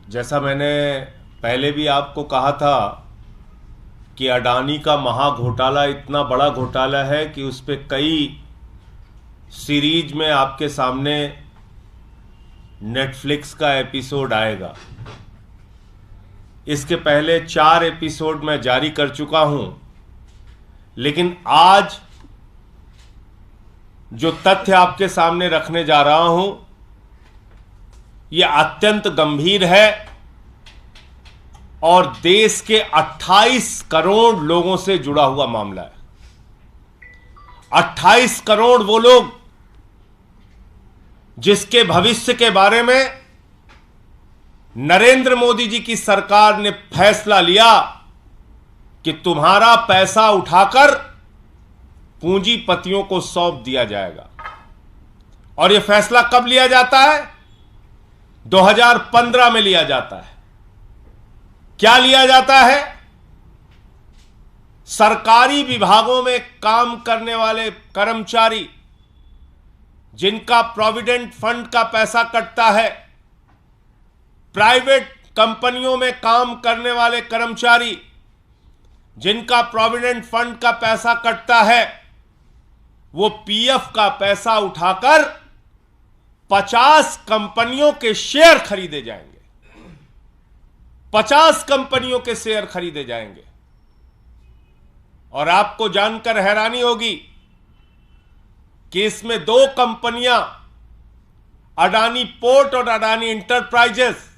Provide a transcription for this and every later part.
जैसा मैंने पहले भी आपको कहा था कि अडानी का महा घोटाला इतना बड़ा घोटाला है कि उस पे कई सीरीज में आपके सामने नेटफ्लिक्स का एपिसोड आएगा। इसके पहले 4 एपिसोड मैं जारी कर चुका हूं, लेकिन आज जो तथ्य आपके सामने रखने जा रहा हूं यह अत्यंत गंभीर है और देश के 28 करोड़ लोगों से जुड़ा हुआ मामला है। 28 करोड़ वो लोग जिसके भविष्य के बारे में नरेंद्र मोदी जी की सरकार ने फैसला लिया कि तुम्हारा पैसा उठाकर पूंजीपतियों को सौंप दिया जाएगा। और यह फैसला कब लिया जाता है? 2015 में लिया जाता है। क्या लिया जाता है? सरकारी विभागों में काम करने वाले कर्मचारी जिनका प्रोविडेंट फंड का पैसा कटता है, प्राइवेट कंपनियों में काम करने वाले कर्मचारी जिनका प्रोविडेंट फंड का पैसा कटता है, वो पीएफ का पैसा उठाकर 50 कंपनियों के शेयर खरीदे जाएंगे। 50 कंपनियों के शेयर खरीदे जाएंगे। और आपको जानकर हैरानी होगी कि इसमें 2 कंपनियां, अडानी पोर्ट और अडानी इंटरप्राइजेस,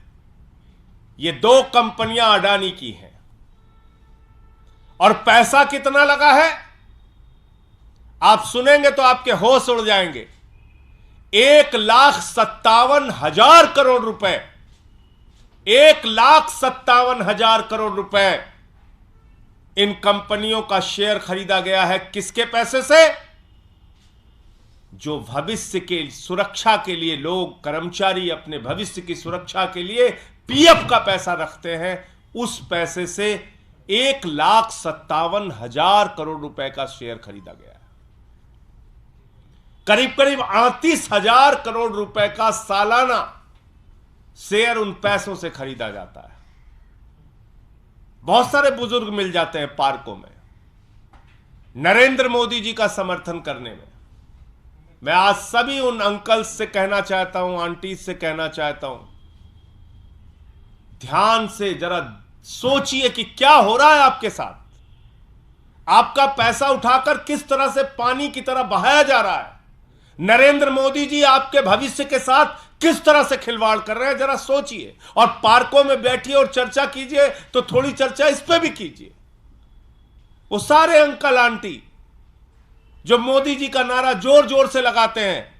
ये 2 कंपनियां अडानी की हैं। और पैसा कितना लगा है आप सुनेंगे तो आपके होश उड़ जाएंगे। 1,57,000 करोड़ रुपए। 1,57,000 करोड़ रुपए इन कंपनियों का शेयर खरीदा गया है। किसके पैसे से? जो भविष्य के सुरक्षा के लिए लोग, कर्मचारी अपने भविष्य की सुरक्षा के लिए पीएफ का पैसा रखते हैं, उस पैसे से 1,57,000 करोड़ रुपए का शेयर खरीदा गया है। करीब करीब 38,000 करोड़ रुपए का सालाना शेयर उन पैसों से खरीदा जाता है। बहुत सारे बुजुर्ग मिल जाते हैं पार्कों में नरेंद्र मोदी जी का समर्थन करने में। मैं आज सभी उन अंकल्स से कहना चाहता हूं, आंटी से कहना चाहता हूं, ध्यान से जरा सोचिए कि क्या हो रहा है आपके साथ। आपका पैसा उठाकर किस तरह से पानी की तरह बहाया जा रहा है। नरेंद्र मोदी जी आपके भविष्य के साथ किस तरह से खिलवाड़ कर रहे हैं, जरा सोचिए। और पार्कों में बैठिए और चर्चा कीजिए तो थोड़ी चर्चा इस पे भी कीजिए। वो सारे अंकल आंटी जो मोदी जी का नारा जोर जोर से लगाते हैं,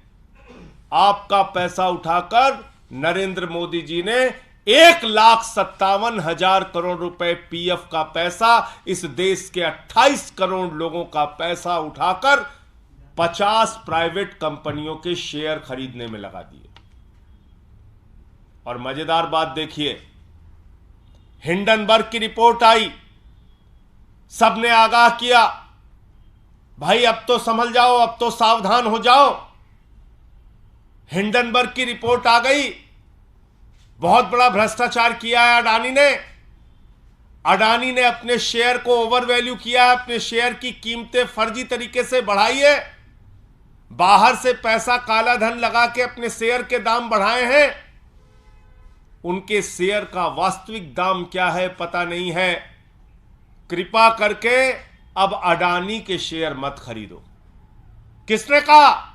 आपका पैसा उठाकर नरेंद्र मोदी जी ने 1,57,000 करोड़ रुपए पीएफ का पैसा, इस देश के 28 करोड़ लोगों का पैसा उठाकर 50 प्राइवेट कंपनियों के शेयर खरीदने में लगा दिए। और मजेदार बात देखिए, हिंडनबर्ग की रिपोर्ट आई, सबने आगाह किया, भाई अब तो संभल जाओ, अब तो सावधान हो जाओ। हिंडनबर्ग की रिपोर्ट आ गई, बहुत बड़ा भ्रष्टाचार किया है अडानी ने। अडानी ने अपने शेयर को ओवर वैल्यू किया है, अपने शेयर की कीमतें फर्जी तरीके से बढ़ाई है, बाहर से पैसा काला धन लगा के अपने शेयर के दाम बढ़ाए हैं। उनके शेयर का वास्तविक दाम क्या है पता नहीं है। कृपा करके अब अडानी के शेयर मत खरीदो। किसने कहा?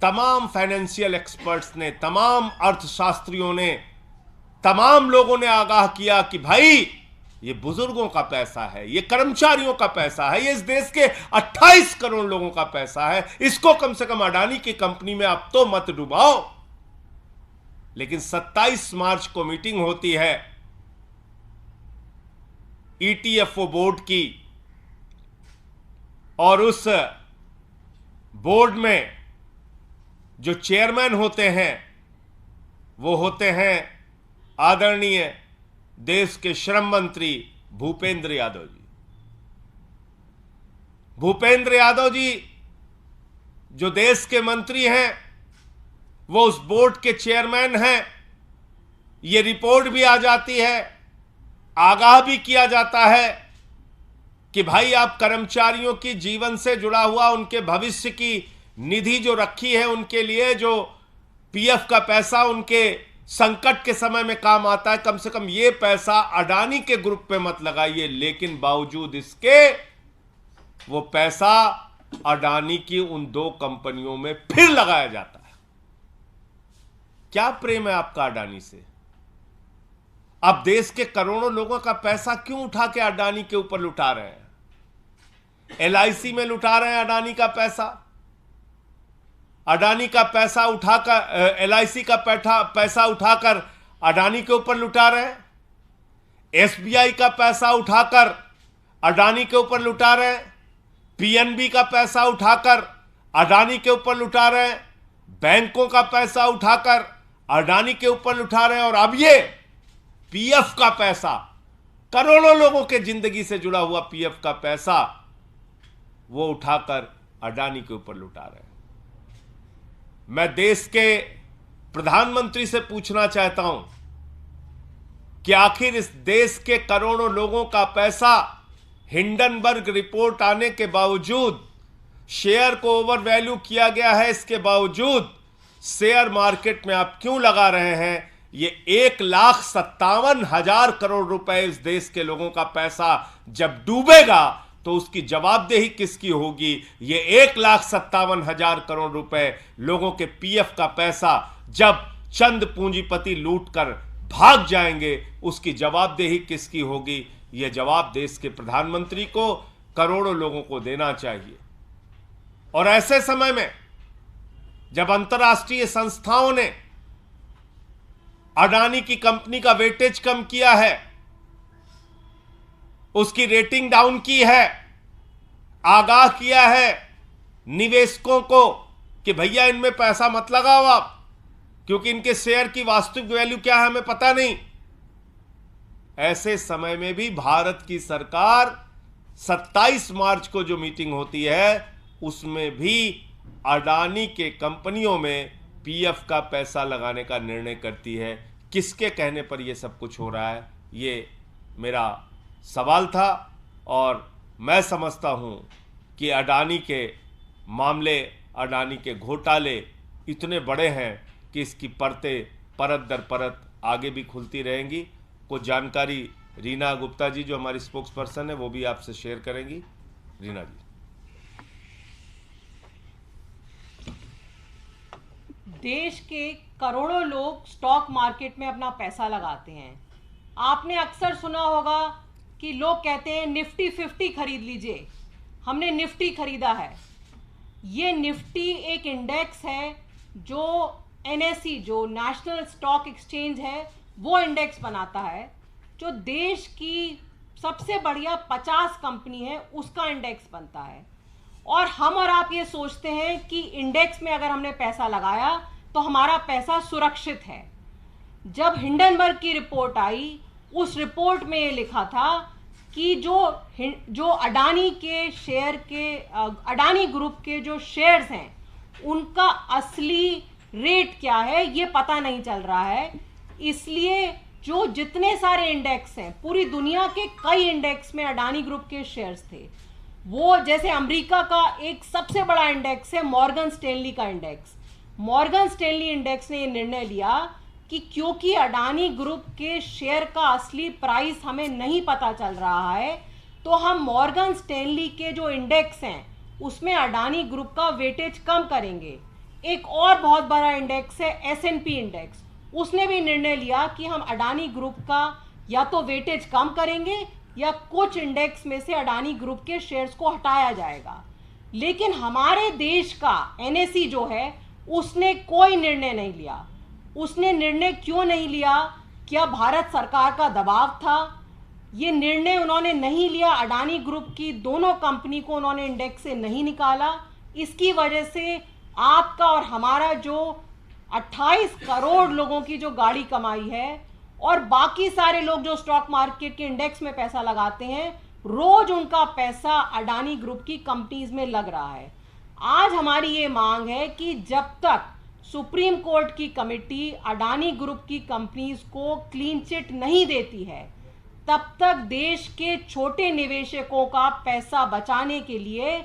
तमाम फाइनेंशियल एक्सपर्ट्स ने, तमाम अर्थशास्त्रियों ने, तमाम लोगों ने आगाह किया कि भाई ये बुजुर्गों का पैसा है, ये कर्मचारियों का पैसा है, ये इस देश के 28 करोड़ लोगों का पैसा है, इसको कम से कम अडानी की कंपनी में अब तो मत डुबाओ। लेकिन 27 मार्च को मीटिंग होती है ईटीएफओ बोर्ड की, और उस बोर्ड में जो चेयरमैन होते हैं वो होते हैं आदरणीय देश के श्रम मंत्री भूपेंद्र यादव जी। भूपेंद्र यादव जी जो देश के मंत्री हैं, वो उस बोर्ड के चेयरमैन हैं। ये रिपोर्ट भी आ जाती है, आगाह भी किया जाता है कि भाई आप कर्मचारियों की जीवन से जुड़ा हुआ उनके भविष्य की निधि जो रखी है, उनके लिए जो पीएफ का पैसा उनके संकट के समय में काम आता है, कम से कम ये पैसा अडानी के ग्रुप पे मत लगाइए। लेकिन बावजूद इसके वो पैसा अडानी की उन 2 कंपनियों में फिर लगाया जाता है। क्या प्रेम है आपका अडानी से? आप देश के करोड़ों लोगों का पैसा क्यों उठा के अडानी के ऊपर लुटा रहे हैं? एलआईसी में लुटा रहे हैं अडानी का पैसा, अडानी का पैसा उठाकर एलआईसी का पैसा उठाकर अडानी के ऊपर लुटा रहे हैं, एसबीआई का पैसा उठाकर अडानी के ऊपर लुटा रहे हैं, पीएनबी का पैसा उठाकर अडानी के ऊपर लुटा रहे हैं, बैंकों का पैसा उठाकर अडानी के ऊपर लुटा रहे हैं, और अब ये पीएफ का पैसा, करोड़ों लोगों के जिंदगी से जुड़ा हुआ पीएफ का पैसा वो उठाकर अडानी के ऊपर लुटा रहे हैं। मैं देश के प्रधानमंत्री से पूछना चाहता हूं कि आखिर इस देश के करोड़ों लोगों का पैसा हिंडनबर्ग रिपोर्ट आने के बावजूद, शेयर को ओवर वैल्यू किया गया है, इसके बावजूद शेयर मार्केट में आप क्यों लगा रहे हैं? ये 1,57,000 करोड़ रुपए इस देश के लोगों का पैसा जब डूबेगा तो उसकी जवाबदेही किसकी होगी? ये 1,57,000 करोड़ रुपए लोगों के पीएफ का पैसा जब चंद पूंजीपति लूट कर भाग जाएंगे, उसकी जवाबदेही किसकी होगी? ये जवाब देश के प्रधानमंत्री को, करोड़ों लोगों को देना चाहिए। और ऐसे समय में जब अंतर्राष्ट्रीय संस्थाओं ने अडानी की कंपनी का वेटेज कम किया है, उसकी रेटिंग डाउन की है, आगाह किया है निवेशकों को कि भैया इनमें पैसा मत लगाओ आप, क्योंकि इनके शेयर की वास्तविक वैल्यू क्या है हमें पता नहीं। ऐसे समय में भी भारत की सरकार 27 मार्च को जो मीटिंग होती है उसमें भी अडानी के कंपनियों में पीएफ का पैसा लगाने का निर्णय करती है। किसके कहने पर यह सब कुछ हो रहा है, ये मेरा सवाल था। और मैं समझता हूं कि अडानी के मामले, अडानी के घोटाले इतने बड़े हैं कि इसकी परत दर परत आगे भी खुलती रहेंगी। कुछ जानकारी रीना गुप्ता जी जो हमारी स्पोक्स पर्सन है वो भी आपसे शेयर करेंगी। रीना जी। देश के करोड़ों लोग स्टॉक मार्केट में अपना पैसा लगाते हैं। आपने अक्सर सुना होगा कि लोग कहते हैं निफ्टी 50 खरीद लीजिए, हमने निफ्टी खरीदा है। ये निफ्टी एक इंडेक्स है जो एनएसई, जो नेशनल स्टॉक एक्सचेंज है, वो इंडेक्स बनाता है। जो देश की सबसे बढ़िया 50 कंपनी है उसका इंडेक्स बनता है। और हम और आप ये सोचते हैं कि इंडेक्स में अगर हमने पैसा लगाया तो हमारा पैसा सुरक्षित है। जब हिंडनबर्ग की रिपोर्ट आई, उस रिपोर्ट में ये लिखा था कि जो अडानी के शेयर के, अडानी ग्रुप के जो शेयर्स हैं उनका असली रेट क्या है ये पता नहीं चल रहा है। इसलिए जो जितने सारे इंडेक्स हैं, पूरी दुनिया के कई इंडेक्स में अडानी ग्रुप के शेयर्स थे। वो जैसे अमेरिका का एक सबसे बड़ा इंडेक्स है मॉर्गन स्टैनली का इंडेक्स। मॉर्गन स्टैनली इंडेक्स ने ये निर्णय लिया कि क्योंकि अडानी ग्रुप के शेयर का असली प्राइस हमें नहीं पता चल रहा है, तो हम मॉर्गन स्टैनली के जो इंडेक्स हैं उसमें अडानी ग्रुप का वेटेज कम करेंगे। एक और बहुत बड़ा इंडेक्स है एस&पी इंडेक्स, उसने भी निर्णय लिया कि हम अडानी ग्रुप का या तो वेटेज कम करेंगे या कुछ इंडेक्स में से अडानी ग्रुप के शेयर्स को हटाया जाएगा। लेकिन हमारे देश का एनएसई जो है उसने कोई निर्णय नहीं लिया। उसने निर्णय क्यों नहीं लिया? क्या भारत सरकार का दबाव था? ये निर्णय उन्होंने नहीं लिया। अडानी ग्रुप की दोनों कंपनी को उन्होंने इंडेक्स से नहीं निकाला। इसकी वजह से आपका और हमारा जो 28 करोड़ लोगों की जो गाड़ी कमाई है और बाकी सारे लोग जो स्टॉक मार्केट के इंडेक्स में पैसा लगाते हैं, रोज उनका पैसा अडानी ग्रुप की कंपनीज में लग रहा है। आज हमारी ये मांग है कि जब तक सुप्रीम कोर्ट की कमेटी अडानी ग्रुप की कंपनीज को क्लीन चिट नहीं देती है, तब तक देश के छोटे निवेशकों का पैसा बचाने के लिए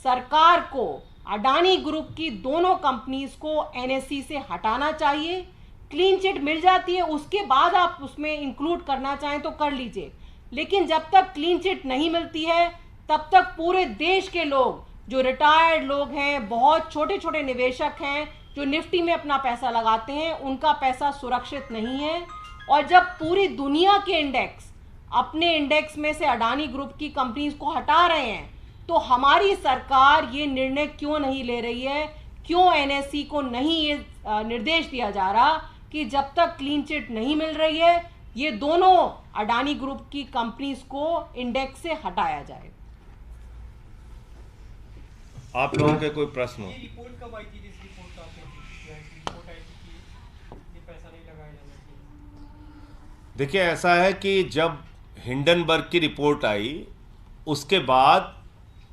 सरकार को अडानी ग्रुप की दोनों कंपनीज को एनएसई से हटाना चाहिए। क्लीन चिट मिल जाती है, उसके बाद आप उसमें इंक्लूड करना चाहें तो कर लीजिए, लेकिन जब तक क्लीन चिट नहीं मिलती है तब तक पूरे देश के लोग, जो रिटायर्ड लोग हैं, बहुत छोटे छोटे निवेशक हैं जो निफ्टी में अपना पैसा लगाते हैं, उनका पैसा सुरक्षित नहीं है। और जब पूरी दुनिया के इंडेक्स अपने इंडेक्स में से अडानी ग्रुप की कंपनीज को हटा रहे हैं, तो हमारी सरकार ये निर्णय क्यों नहीं ले रही है, क्यों एनएसई को नहीं ये निर्देश दिया जा रहा कि जब तक क्लीन चिट नहीं मिल रही है ये दोनों अडानी ग्रुप की कंपनीज को इंडेक्स से हटाया जाए। आप लोगों के कोई प्रश्न हो? ये रिपोर्ट कब आई थी? जिस रिपोर्ट का आपने जिक्र किया है, रिपोर्ट आई थी कि ये पैसा नहीं लगाया जाना चाहिए। देखिए, ऐसा है कि जब हिंडनबर्ग की रिपोर्ट आई उसके बाद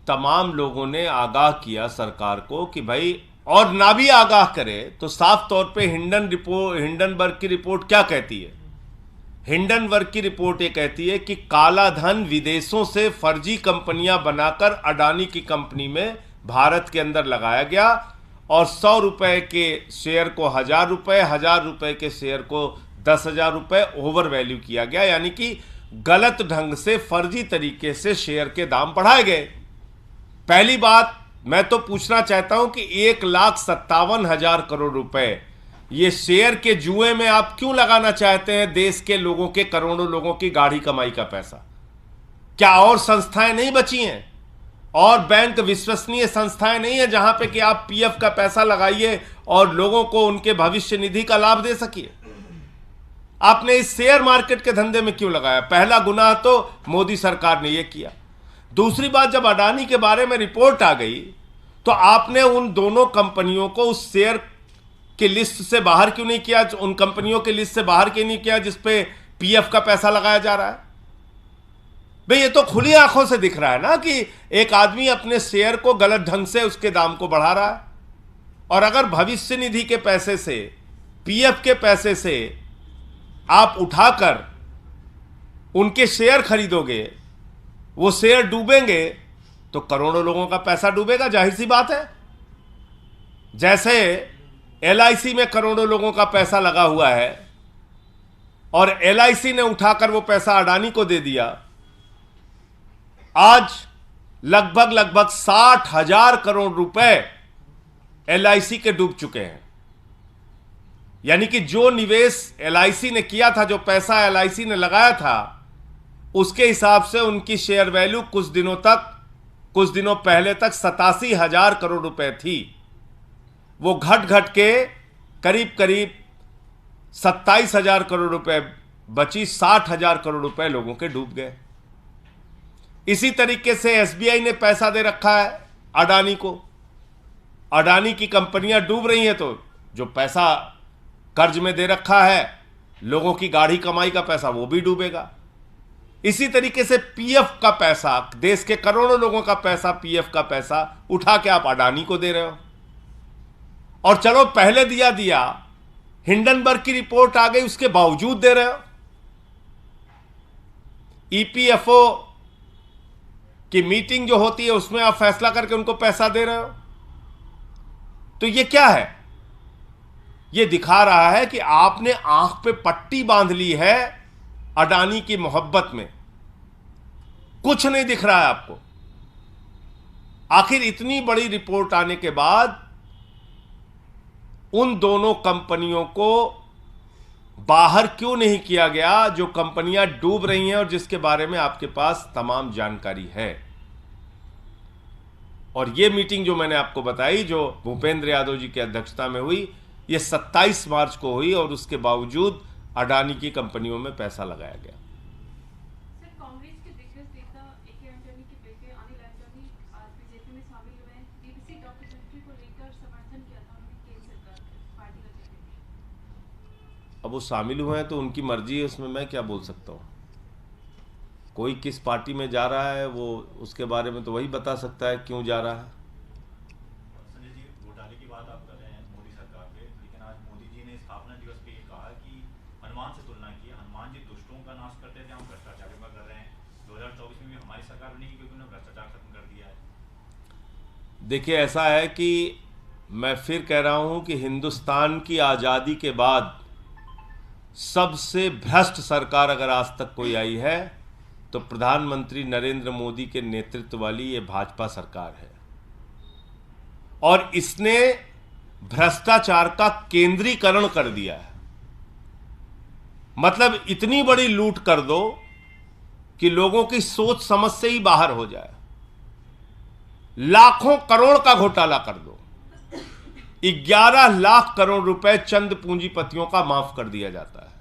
तमाम लोगों ने आगाह किया सरकार को कि भाई, और ना भी आगाह करे तो साफ तौर पे हिंडनबर्ग की रिपोर्ट क्या कहती है? हिंडनबर्ग की रिपोर्ट ये कहती है कि काला धन विदेशों से फर्जी कंपनियां बनाकर अडानी की कंपनी में भारत के अंदर लगाया गया और 100 रुपए के शेयर को 1000 रुपए, 1000 रुपए के शेयर को 10,000 रुपए ओवर वैल्यू किया गया, यानी कि गलत ढंग से फर्जी तरीके से शेयर के दाम बढ़ाए गए। पहली बात मैं तो पूछना चाहता हूं कि 1,57,000 करोड़ रुपए ये शेयर के जुए में आप क्यों लगाना चाहते हैं? देश के लोगों के, करोड़ों लोगों की गाढ़ी कमाई का पैसा। क्या और संस्थाएं नहीं बची हैं? और बैंक विश्वसनीय संस्थाएं नहीं है जहां पे कि आप पीएफ का पैसा लगाइए और लोगों को उनके भविष्य निधि का लाभ दे सकिए? आपने इस शेयर मार्केट के धंधे में क्यों लगाया? पहला गुनाह तो मोदी सरकार ने यह किया। दूसरी बात, जब अडानी के बारे में रिपोर्ट आ गई तो आपने उन दोनों कंपनियों को उस शेयर की लिस्ट से बाहर क्यों नहीं किया? उन कंपनियों की लिस्ट से बाहर क्यों नहीं किया जिसपे पीएफ का पैसा लगाया जा रहा है? भाई, ये तो खुली आंखों से दिख रहा है ना कि एक आदमी अपने शेयर को गलत ढंग से उसके दाम को बढ़ा रहा है। और अगर भविष्य निधि के पैसे से, पीएफ के पैसे से आप उठाकर उनके शेयर खरीदोगे, वो शेयर डूबेंगे तो करोड़ों लोगों का पैसा डूबेगा, जाहिर सी बात है। जैसे एलआईसी में करोड़ों लोगों का पैसा लगा हुआ है और एलआईसी ने उठाकर वो पैसा अडानी को दे दिया। आज लगभग 60,000 करोड़ रुपए एलआईसी के डूब चुके हैं। यानी कि जो निवेश एलआईसी ने किया था, जो पैसा एलआईसी ने लगाया था, उसके हिसाब से उनकी शेयर वैल्यू कुछ दिनों पहले तक 87,000 करोड़ रुपए थी। वो घट के करीब 27,000 करोड़ रुपए बची, 60,000 करोड़ रुपए लोगों के डूब गए। इसी तरीके से एसबीआई ने पैसा दे रखा है अडानी को। अडानी की कंपनियां डूब रही हैं तो जो पैसा कर्ज में दे रखा है, लोगों की गाढ़ी कमाई का पैसा, वो भी डूबेगा। इसी तरीके से पीएफ का पैसा, देश के करोड़ों लोगों का पैसा, पीएफ का पैसा उठा के आप अडानी को दे रहे हो। और चलो पहले दिया, हिंडनबर्ग की रिपोर्ट आ गई, उसके बावजूद दे रहे हो। ईपीएफओ की मीटिंग जो होती है उसमें आप फैसला करके उनको पैसा दे रहे हो। तो ये क्या है? ये दिखा रहा है कि आपने आंख पे पट्टी बांध ली है अडानी की मोहब्बत में। कुछ नहीं दिख रहा है आपको। आखिर इतनी बड़ी रिपोर्ट आने के बाद उन दोनों कंपनियों को बाहर क्यों नहीं किया गया, जो कंपनियां डूब रही हैं और जिसके बारे में आपके पास तमाम जानकारी है? और यह मीटिंग जो मैंने आपको बताई, जो भूपेंद्र यादव जी की अध्यक्षता में हुई, यह 27 मार्च को हुई और उसके बावजूद अडानी की कंपनियों में पैसा लगाया गया। सर, कांग्रेस के दिग्गज नेता ए.के. एंटनी के बेटे अनिल एंटनी आज बीजेपी में शामिल हुए हैं। बीबीसी डॉक्यूमेंट्री को लेकर समर्थन किया था उन्होंने केंद्र सरकार के पार्टी का चेहरे। अब वो शामिल हुए हैं तो उनकी मर्जी है, उसमें मैं क्या बोल सकता हूँ? कोई किस पार्टी में जा रहा है वो उसके बारे में तो वही बता सकता है क्यों जा रहा है। संजय जी, घोटाले की बात आप कर रहे हैं मोदी सरकार पे, भगवान जी दुष्टों का नाश करते थे, हम भ्रष्टाचार पर कर रहे हैं। 2024 में भी हमारी सरकार बनेगी क्योंकि उन्होंने भ्रष्टाचार खत्म कर दिया है। देखिए, ऐसा है कि मैं फिर कह रहा हूं कि हिंदुस्तान की आज़ादी के बाद सबसे भ्रष्ट सरकार अगर आज तक कोई आई है तो प्रधानमंत्री नरेंद्र मोदी के नेतृत्व वाली ये भाजपा सरकार है। और इसने भ्रष्टाचार का केंद्रीकरण कर दिया है। मतलब इतनी बड़ी लूट कर दो कि लोगों की सोच समझ से ही बाहर हो जाए। लाखों करोड़ का घोटाला कर दो। 11 लाख करोड़ रुपए चंद पूंजीपतियों का माफ कर दिया जाता है।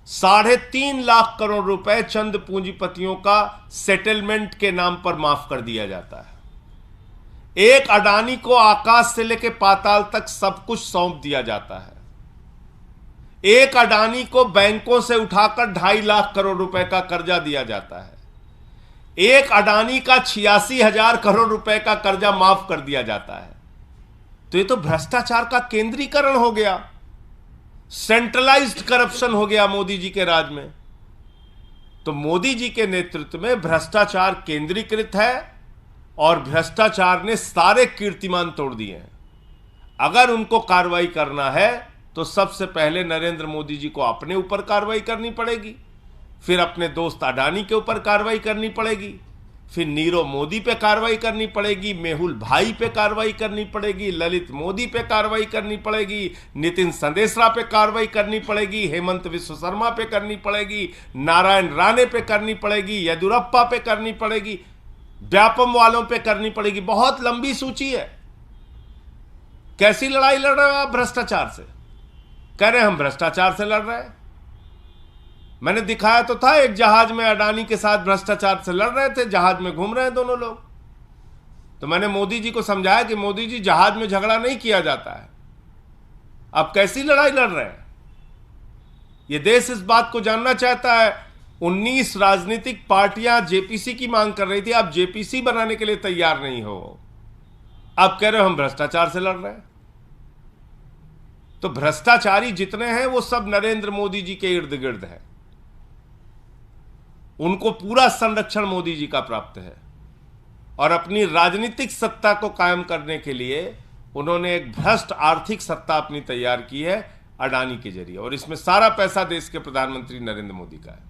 3.5 लाख करोड़ रुपए चंद पूंजीपतियों का सेटलमेंट के नाम पर माफ कर दिया जाता है। एक अडानी को आकाश से लेकर पाताल तक सब कुछ सौंप दिया जाता है। एक अडानी को बैंकों से उठाकर 2.5 लाख करोड़ रुपए का कर्जा दिया जाता है। एक अडानी का 86,000 करोड़ रुपए का कर्जा माफ कर दिया जाता है। तो ये तो भ्रष्टाचार का केंद्रीकरण हो गया, सेंट्रलाइज्ड करप्शन हो गया मोदी जी के राज में। तो मोदी जी के नेतृत्व में भ्रष्टाचार केंद्रीकृत है और भ्रष्टाचार ने सारे कीर्तिमान तोड़ दिए हैं। अगर उनको कार्रवाई करना है तो सबसे पहले नरेंद्र मोदी जी को अपने ऊपर कार्रवाई करनी पड़ेगी, फिर अपने दोस्त अडानी के ऊपर कार्रवाई करनी पड़ेगी, फिर नीरव मोदी पे कार्रवाई करनी पड़ेगी, मेहुल भाई पे कार्रवाई करनी पड़ेगी, ललित मोदी पे कार्रवाई करनी पड़ेगी, नितिन संदेशरा पे कार्रवाई करनी पड़ेगी, हेमंत विश्व शर्मा पे करनी पड़ेगी, नारायण राणे पे करनी पड़ेगी, येदियुरप्पा पे करनी पड़ेगी, व्यापम वालों पे करनी पड़ेगी। बहुत लंबी सूची है। कैसी लड़ाई लड़ रहे हो आप भ्रष्टाचार से? कह रहे हैं हम भ्रष्टाचार से लड़ रहे हैं। मैंने दिखाया तो था, एक जहाज में अडानी के साथ भ्रष्टाचार से लड़ रहे थे, जहाज में घूम रहे हैं दोनों लोग। तो मैंने मोदी जी को समझाया कि मोदी जी, जहाज में झगड़ा नहीं किया जाता है। आप कैसी लड़ाई लड़ रहे हैं? यह देश इस बात को जानना चाहता है। 19 राजनीतिक पार्टियां जेपीसी की मांग कर रही थी, आप जेपीसी बनाने के लिए तैयार नहीं हो। आप कह रहे हो हम भ्रष्टाचार से लड़ रहे हैं। तो भ्रष्टाचारी जितने हैं वो सब नरेंद्र मोदी जी के इर्द गिर्द है। उनको पूरा संरक्षण मोदी जी का प्राप्त है और अपनी राजनीतिक सत्ता को कायम करने के लिए उन्होंने एक भ्रष्ट आर्थिक सत्ता अपनी तैयार की है अडानी के जरिए, और इसमें सारा पैसा देश के प्रधानमंत्री नरेंद्र मोदी का है।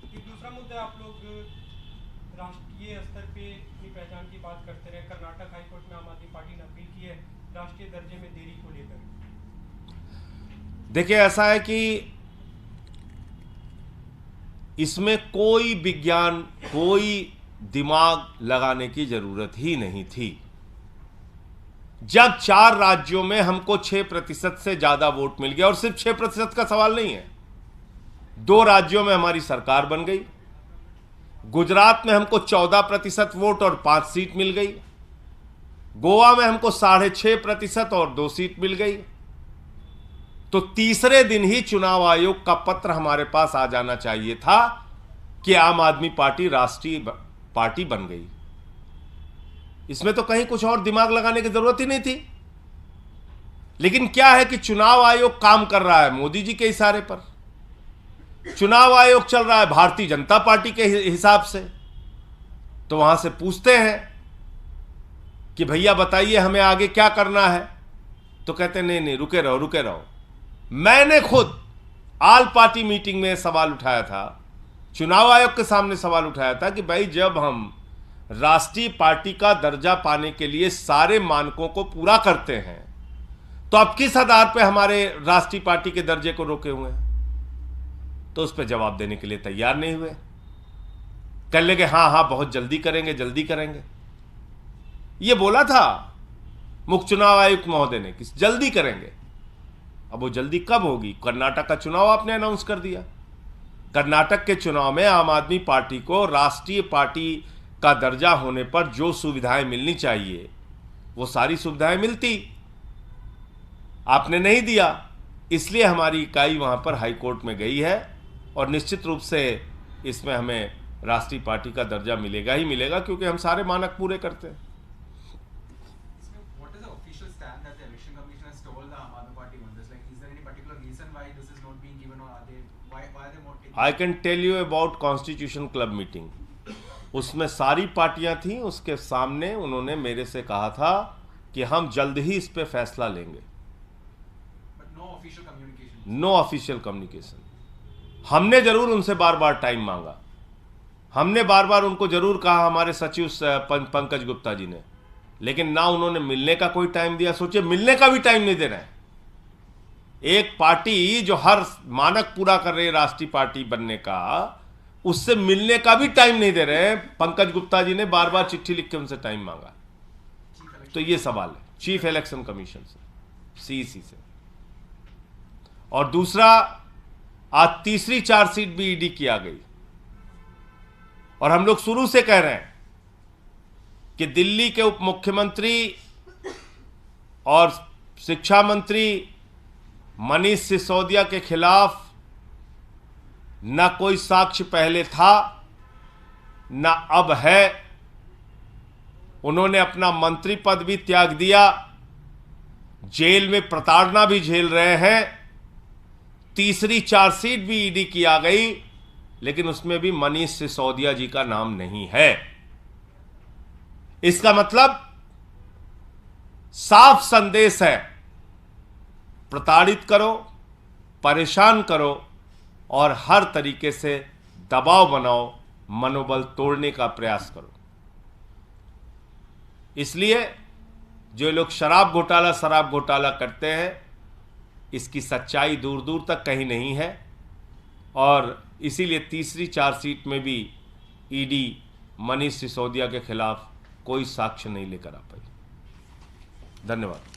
एक दूसरा मुद्दा, आप लोग राष्ट्रीय स्तर पे अपनी पहचान की बात करते रहे। कर्नाटक हाईकोर्ट में आम आदमी पार्टी ने अपील की है राष्ट्रीय दर्जे में देरी को लेकर। देखिए, ऐसा है कि इसमें कोई विज्ञान, कोई दिमाग लगाने की जरूरत ही नहीं थी। जब 4 राज्यों में हमको 6% से ज्यादा वोट मिल गया, और सिर्फ 6% का सवाल नहीं है, 2 राज्यों में हमारी सरकार बन गई। गुजरात में हमको 14% वोट और 5 सीट मिल गई। गोवा में हमको 6.5% और 2 सीट मिल गई। तो तीसरे दिन ही चुनाव आयोग का पत्र हमारे पास आ जाना चाहिए था कि आम आदमी पार्टी राष्ट्रीय पार्टी बन गई। इसमें तो कहीं कुछ और दिमाग लगाने की जरूरत ही नहीं थी। लेकिन क्या है कि चुनाव आयोग काम कर रहा है मोदी जी के इशारे पर। चुनाव आयोग चल रहा है भारतीय जनता पार्टी के हिसाब से। तो वहां से पूछते हैं कि भैया बताइए हमें आगे क्या करना है, तो कहते नहीं नहीं रुके रहो रुके रहो। मैंने खुद आल पार्टी मीटिंग में सवाल उठाया था, चुनाव आयोग के सामने सवाल उठाया था कि भाई जब हम राष्ट्रीय पार्टी का दर्जा पाने के लिए सारे मानकों को पूरा करते हैं तो अब किस आधार पे हमारे राष्ट्रीय पार्टी के दर्जे को रोके हुए हैं? तो उस पर जवाब देने के लिए तैयार नहीं हुए। कह लगे हाँ हाँ बहुत जल्दी करेंगे जल्दी करेंगे। ये बोला था मुख्य चुनाव आयुक्त महोदय ने कि जल्दी करेंगे। अब वो जल्दी कब होगी? कर्नाटक का चुनाव आपने अनाउंस कर दिया। कर्नाटक के चुनाव में आम आदमी पार्टी को राष्ट्रीय पार्टी का दर्जा होने पर जो सुविधाएं मिलनी चाहिए वो सारी सुविधाएं मिलती, आपने नहीं दिया। इसलिए हमारी इकाई वहां पर हाईकोर्ट में गई है और निश्चित रूप से इसमें हमें राष्ट्रीय पार्टी का दर्जा मिलेगा ही मिलेगा, क्योंकि हम सारे मानक पूरे करते हैं। What is the official stand that the election commission has told the Aam Aadmi Party on this? Like, is why this is not being given, or are they why are they not taking? I can tell you about constitution club meeting. उसमें सारी पार्टियां थीं. उसके सामने उन्होंने मेरे से कहा था कि हम जल्द ही इस पे फैसला लेंगे. But no official communication. No official communication. हमने जरूर उनसे बार बार टाइम मांगा. हमने बार बार उनको जरूर कहा, हमारे सचिव पंकज गुप्ता जी ने, लेकिन ना उन्होंने मिलने का कोई टाइम दिया. सोचिए, मिलने का भी टाइम नहीं दे रहे हैं. एक पार्टी जो हर मानक पूरा कर रही है राष्ट्रीय पार्टी बनने का, उससे मिलने का भी टाइम नहीं दे रहे हैं. पंकज गुप्ता जी ने बार बार चिट्ठी लिख के उनसे टाइम मांगा. तो ये सवाल है चीफ इलेक्शन कमीशन से, सीईसी से. और दूसरा, आज तीसरी चार्जशीट भी ईडी की आ गई. और हम लोग शुरू से कह रहे हैं कि दिल्ली के उप मुख्यमंत्री और शिक्षा मंत्री मनीष सिसोदिया के खिलाफ न कोई साक्ष्य पहले था, न अब है. उन्होंने अपना मंत्री पद भी त्याग दिया, जेल में प्रताड़ना भी झेल रहे हैं. तीसरी चार्जशीट भी ईडी की आ गई, लेकिन उसमें भी मनीष सिसोदिया जी का नाम नहीं है. इसका मतलब साफ संदेश है, प्रताड़ित करो, परेशान करो और हर तरीके से दबाव बनाओ, मनोबल तोड़ने का प्रयास करो. इसलिए जो लोग शराब घोटाला करते हैं, इसकी सच्चाई दूर दूर तक कहीं नहीं है. और इसीलिए तीसरी चार्जशीट में भी ईडी मनीष सिसोदिया के खिलाफ कोई साक्ष्य नहीं लेकर आ पाई. धन्यवाद.